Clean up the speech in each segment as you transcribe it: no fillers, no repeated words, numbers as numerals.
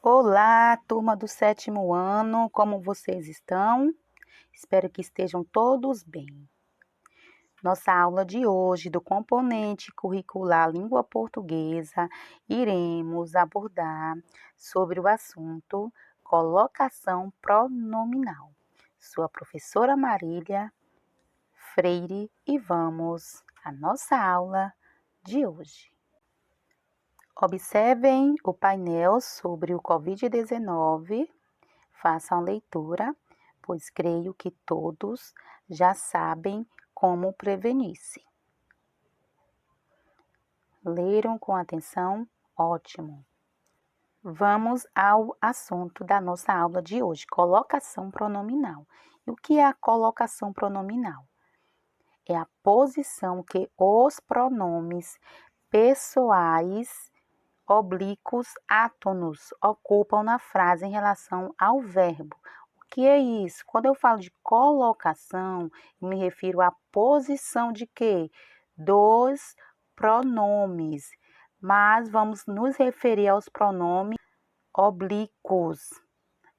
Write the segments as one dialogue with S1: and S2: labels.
S1: Olá, turma do 7º ano, como vocês estão? Espero que estejam todos bem. Nossa aula de hoje do componente curricular Língua Portuguesa, iremos abordar sobre o assunto colocação pronominal. Sua professora Marília Freire e vamos à nossa aula de hoje. Observem o painel sobre o Covid-19, façam a leitura, pois creio que todos já sabem como prevenir-se. Leram com atenção? Ótimo! Vamos ao assunto da nossa aula de hoje, colocação pronominal. E o que é a colocação pronominal? É a posição que os pronomes pessoais oblíquos átonos ocupam na frase em relação ao verbo. O que é isso? Quando eu falo de colocação, eu me refiro à posição de quê? Dos pronomes. Mas vamos nos referir aos pronomes oblíquos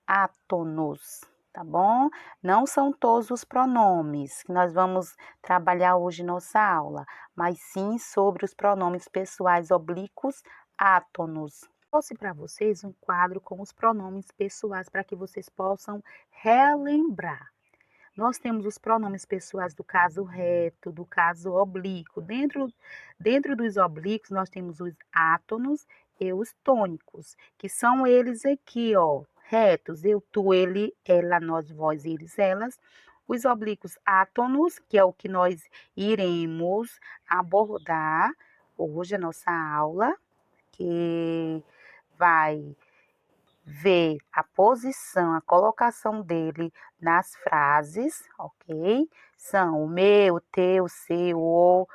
S1: átonos, tá bom? Não são todos os pronomes que nós vamos trabalhar hoje na nossa aula, mas sim sobre os pronomes pessoais oblíquos átonos. Trouxe para vocês um quadro com os pronomes pessoais para que vocês possam relembrar. Nós temos os pronomes pessoais do caso reto, do caso oblíquo. Dentro dos oblíquos, nós temos os átonos e os tônicos, que são eles aqui, ó, retos, eu, tu, ele, ela, nós, vós, eles, elas. Os oblíquos átonos, que é o que nós iremos abordar hoje a nossa aula, que vai ver a posição, a colocação dele nas frases, ok? São o meu, teu, seu, o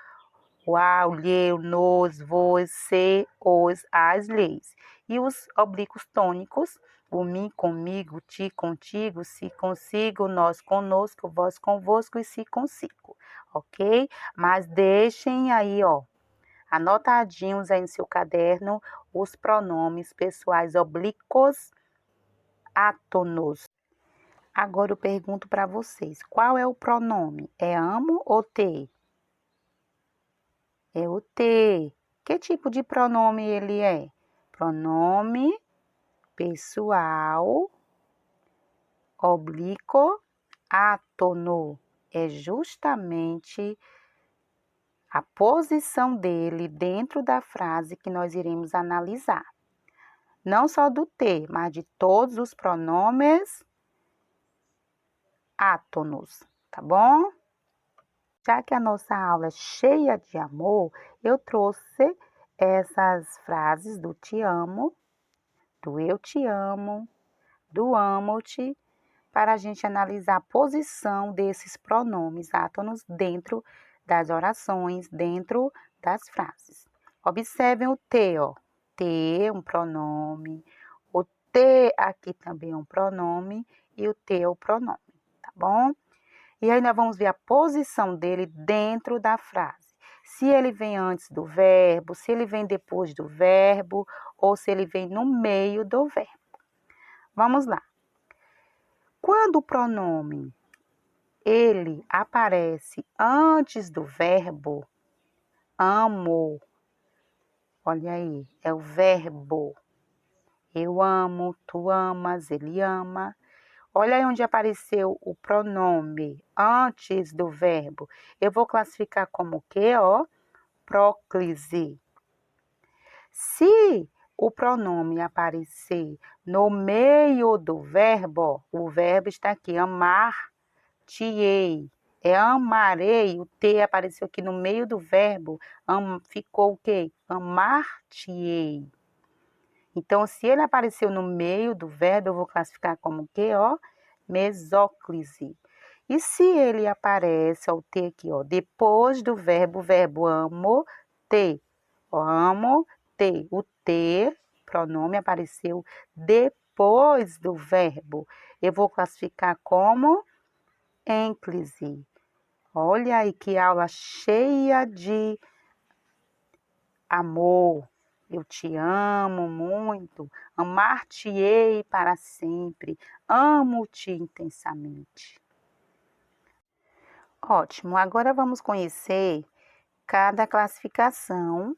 S1: a, o lhe, o nos, vos, se, os, as, leis. E os oblíquos tônicos, o mim, comigo, ti, contigo, se, consigo, nós, conosco, vós, convosco e se, consigo, ok? Mas deixem aí, ó, anotadinhos aí no seu caderno os pronomes pessoais oblíquos átonos. Agora eu pergunto para vocês, qual é o pronome? É amo ou te? É o te. Que tipo de pronome ele é? Pronome pessoal oblíquo átono. É justamente a posição dele dentro da frase que nós iremos analisar. Não só do te, mas de todos os pronomes átonos, tá bom? Já que a nossa aula é cheia de amor, eu trouxe essas frases do te amo, do eu te amo, do amo-te, para a gente analisar a posição desses pronomes átonos dentro das orações, dentro das frases. Observem o te, ó. Te, um pronome. O te aqui também é um pronome e o te é o pronome, tá bom? E aí nós vamos ver a posição dele dentro da frase. Se ele vem antes do verbo, se ele vem depois do verbo ou se ele vem no meio do verbo. Vamos lá. Quando o pronome ele aparece antes do verbo, amo, olha aí, é o verbo. Eu amo, tu amas, ele ama. Olha aí onde apareceu o pronome antes do verbo. Eu vou classificar como o quê, ó? Próclise. Se o pronome aparecer no meio do verbo, o verbo está aqui, amar-te-ei. É amarei, o te apareceu aqui no meio do verbo, ficou o quê? Amar-te-ei. Então, se ele apareceu no meio do verbo, eu vou classificar como o quê, ó? Mesóclise. E se ele aparece, ó, o te aqui, ó, depois do verbo, o verbo amo, te. Ó, amo, te. O te, pronome, apareceu depois do verbo. Eu vou classificar como ênclise. Olha aí que aula cheia de amor. Eu te amo muito, amar-te-ei para sempre, amo-te intensamente. Ótimo, agora vamos conhecer cada classificação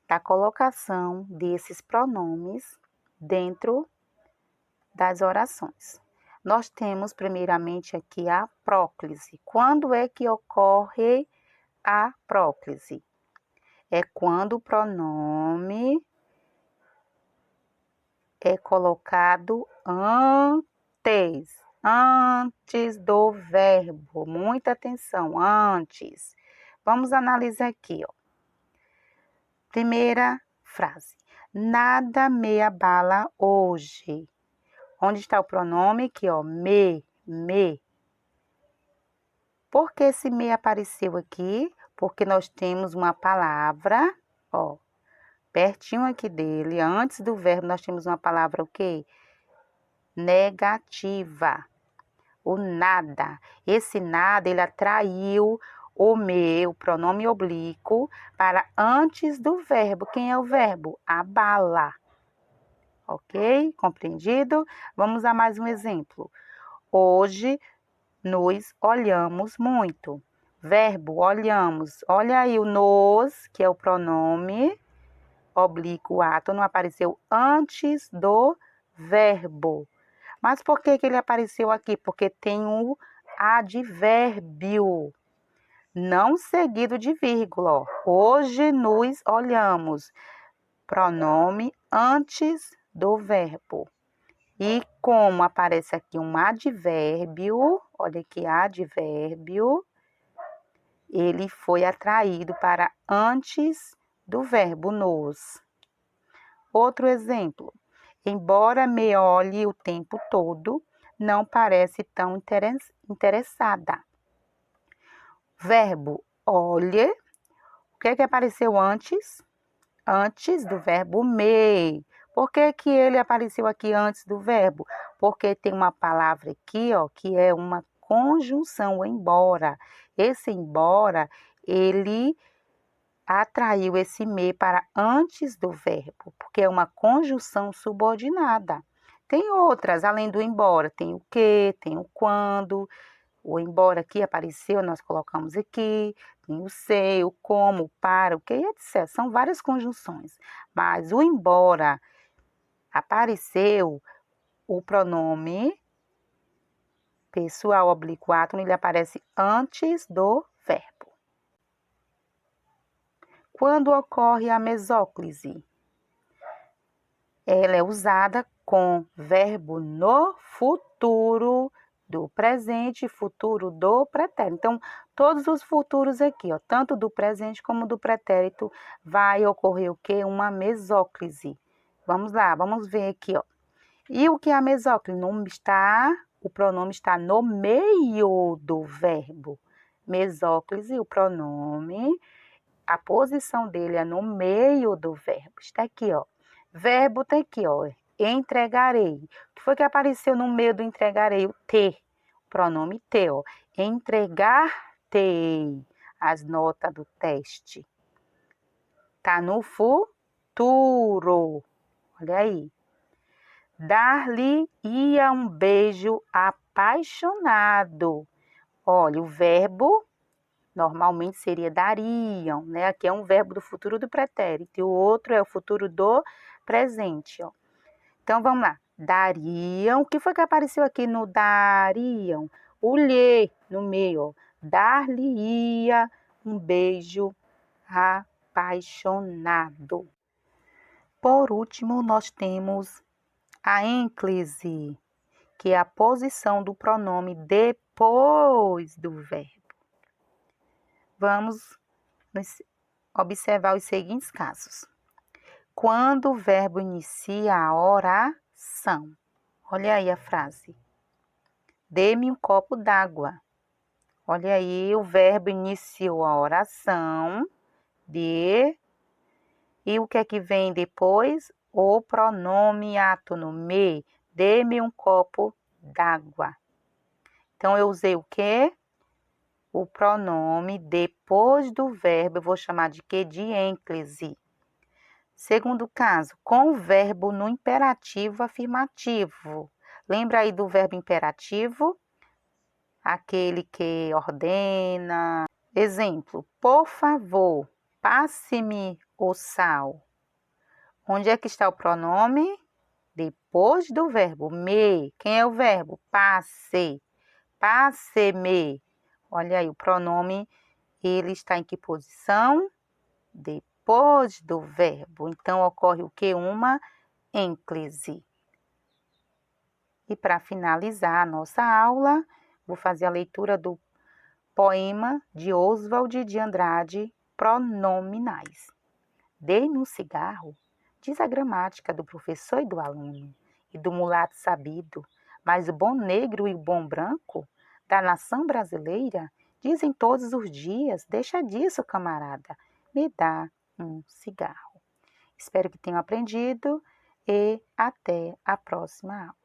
S1: da colocação desses pronomes dentro das orações. Nós temos primeiramente aqui a próclise. Quando é que ocorre a próclise? É quando o pronome é colocado antes do verbo. Muita atenção, antes. Vamos analisar aqui, ó. Primeira frase. Nada me abala hoje. Onde está o pronome? Aqui, ó, me. Por que esse me apareceu aqui? Porque nós temos uma palavra, ó, pertinho aqui dele, antes do verbo, nós temos uma palavra o quê? Negativa. O nada. Esse nada, ele atraiu o me, o pronome oblíquo, para antes do verbo. Quem é o verbo? Abala. Ok? Compreendido? Vamos a mais um exemplo. Hoje nos olhamos muito. Verbo, olhamos. Olha aí o nos, que é o pronome oblíquo átono, apareceu antes do verbo. Mas por que ele apareceu aqui? Porque tem um advérbio, não seguido de vírgula. Ó. Hoje nos olhamos. Pronome antes do verbo. E como aparece aqui um advérbio, olha aqui, advérbio, ele foi atraído para antes do verbo nos. Outro exemplo. Embora me olhe o tempo todo, não parece tão interessada. Verbo olhe. O que é que apareceu antes? Antes do verbo me. Por que que ele apareceu aqui antes do verbo? Porque tem uma palavra aqui, ó, que é uma conjunção, o embora. Esse embora, ele atraiu esse me para antes do verbo, porque é uma conjunção subordinada. Tem outras, além do embora, tem o que, tem o quando. O embora aqui apareceu, nós colocamos aqui, tem o ser, o como, o para, o que, etc. São várias conjunções, mas o embora apareceu, o pronome pessoal oblíquo átono, ele aparece antes do verbo. Quando ocorre a mesóclise? Ela é usada com verbo no futuro do presente e futuro do pretérito. Então, todos os futuros aqui, ó, tanto do presente como do pretérito, vai ocorrer o quê? Uma mesóclise. Vamos lá, vamos ver aqui, ó. E o que é a mesóclise? O pronome está no meio do verbo. Mesóclise, o pronome, a posição dele é no meio do verbo. Está aqui, ó. Verbo tem aqui, ó. Entregarei. O que foi que apareceu no meio do entregarei? O te. Pronome te, ó. Entregar-te. As notas do teste. Tá no futuro. Olha aí. Dar-lhe-ia um beijo apaixonado. Olha, o verbo normalmente seria dariam, né? Aqui é um verbo do futuro do pretérito e o outro é o futuro do presente, ó. Então, vamos lá. Dariam. O que foi que apareceu aqui no dariam? O lhe no meio, ó. Dar-lhe-ia um beijo apaixonado. Por último, nós temos a ênclise, que é a posição do pronome depois do verbo. Vamos observar os seguintes casos. Quando o verbo inicia a oração. Olha aí a frase. Dê-me um copo d'água. Olha aí, o verbo iniciou a oração. E o que é que vem depois? O pronome átono, me. Dê-me um copo d'água. Então, eu usei o quê? O pronome depois do verbo, eu vou chamar de quê? De ênclise. Segundo caso, com o verbo no imperativo afirmativo. Lembra aí do verbo imperativo? Aquele que ordena. Exemplo, por favor, passe-me o sal. Onde é que está o pronome? Depois do verbo me. Quem é o verbo? Passe. Passe-me. Olha aí, o pronome, ele está em que posição? Depois do verbo. Então, ocorre o que? Uma ênclise. E para finalizar a nossa aula, vou fazer a leitura do poema de Oswald de Andrade, Pronominais. Dê-me um cigarro, diz a gramática do professor e do aluno, e do mulato sabido, mas o bom negro e o bom branco da nação brasileira dizem todos os dias, deixa disso, camarada, me dá um cigarro. Espero que tenham aprendido e até a próxima aula.